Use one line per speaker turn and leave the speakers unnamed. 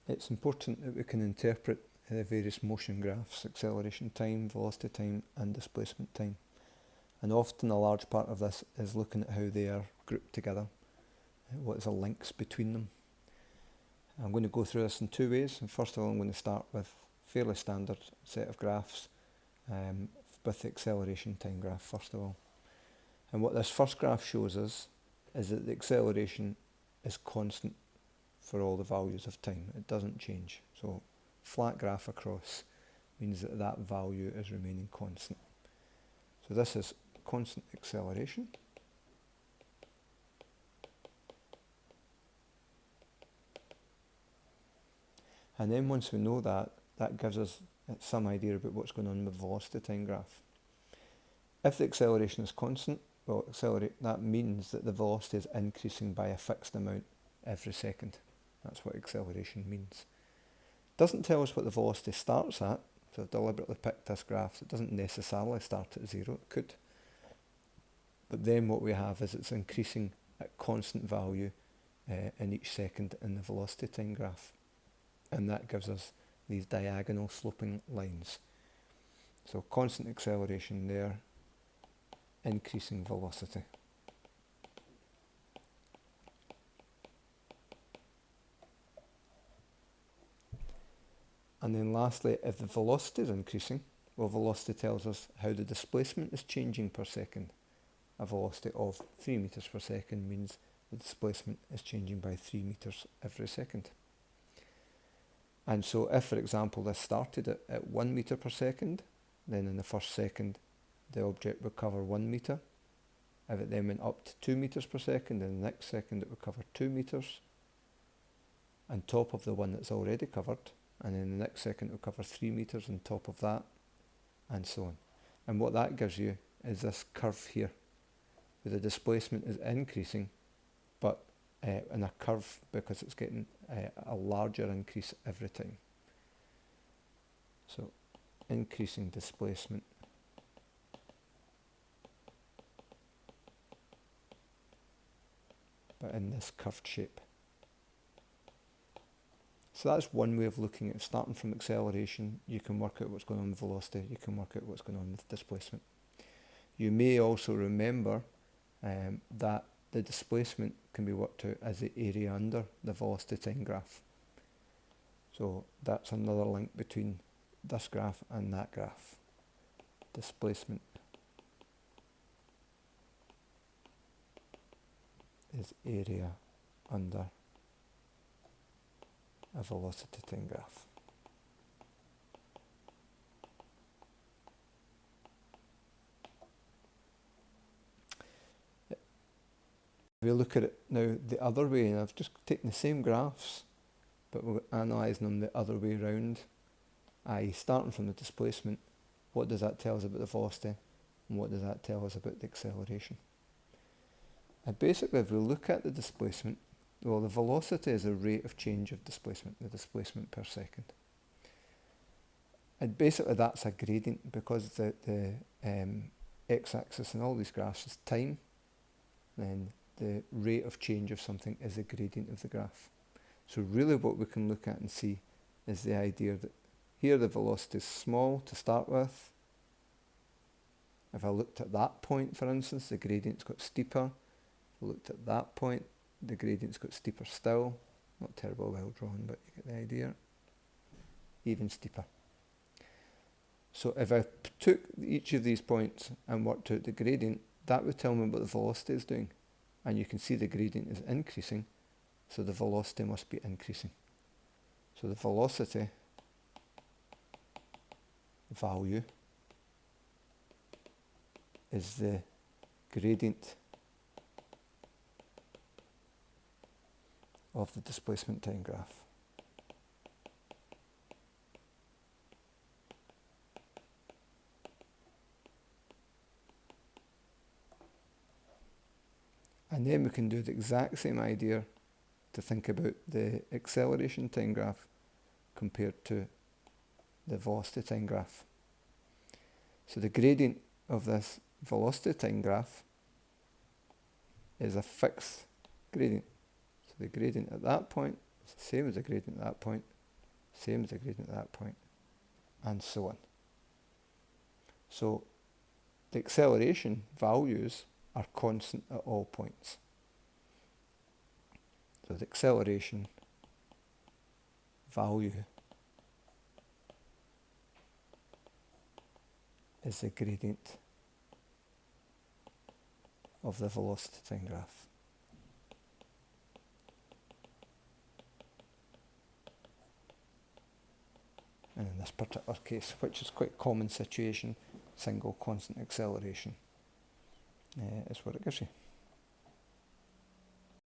it's important that we can interpret the various motion graphs, acceleration time, velocity time and displacement time. And often a large part of this is looking at how they are grouped together, what is the links between them. I'm going to go through this in two ways. And first of all, I'm going to start with a fairly standard set of graphs with the acceleration time graph first of all. And what this first graph shows us is that the acceleration is constant for all the values of time. It doesn't change. So flat graph across means that that value is remaining constant. So this is constant acceleration. And then once we know that, that gives us some idea about what's going on with the velocity time graph. If the acceleration is constant, well, that means that the velocity is increasing by a fixed amount every second. That's what acceleration means. It doesn't tell us what the velocity starts at, so I've deliberately picked this graph. So it doesn't necessarily start at 0, it could. But then what we have is it's increasing at constant value in each second in the velocity time graph. And that gives us these diagonal sloping lines. So constant acceleration there, increasing velocity. And then lastly, if the velocity is increasing, well, velocity tells us how the displacement is changing per second. A velocity of 3 meters per second means the displacement is changing by 3 meters every second. And so if, for example, this started at 1 meter per second, then in the first second the object would cover 1 meter. If it then went up to 2 meters per second, in the next second it would cover 2 meters on top of the one that's already covered, and in the next second it would cover 3 meters on top of that, and so on. And what that gives you is this curve here, where the displacement is increasing, but in a curve because it's getting a larger increase every time. So increasing displacement but in this curved shape. So that's one way of looking at it. Starting from acceleration, you can work out what's going on with velocity, you can work out what's going on with displacement. You may also remember that the displacement can be worked out as the area under the velocity time graph. So that's another link between this graph and that graph. Displacement is area under a velocity time graph. We look at it now the other way, and I've just taken the same graphs, but we're analysing them the other way round, i.e. starting from the displacement, what does that tell us about the velocity, and what does that tell us about the acceleration? And basically, if we look at the displacement, well, the velocity is a rate of change of displacement, the displacement per second. And basically that's a gradient, because the x-axis in all these graphs is time, then the rate of change of something is the gradient of the graph. So really what we can look at and see is the idea that here the velocity is small to start with. If I looked at that point, for instance, the gradient's got steeper. If I looked at that point, the gradient's got steeper still. Not terribly well drawn, but you get the idea. Even steeper. So if I took each of these points and worked out the gradient, that would tell me what the velocity is doing. And you can see the gradient is increasing, so the velocity must be increasing. So the velocity value is the gradient of the displacement time graph. And then we can do the exact same idea to think about the acceleration time graph compared to the velocity time graph. So the gradient of this velocity time graph is a fixed gradient. So the gradient at that point It's the same as the gradient at that point, same as the gradient at that point, and so on. So the acceleration values are constant at all points. So the acceleration value is the gradient of the velocity time graph. And in this particular case, which is quite a common situation, single constant acceleration is what it gives you.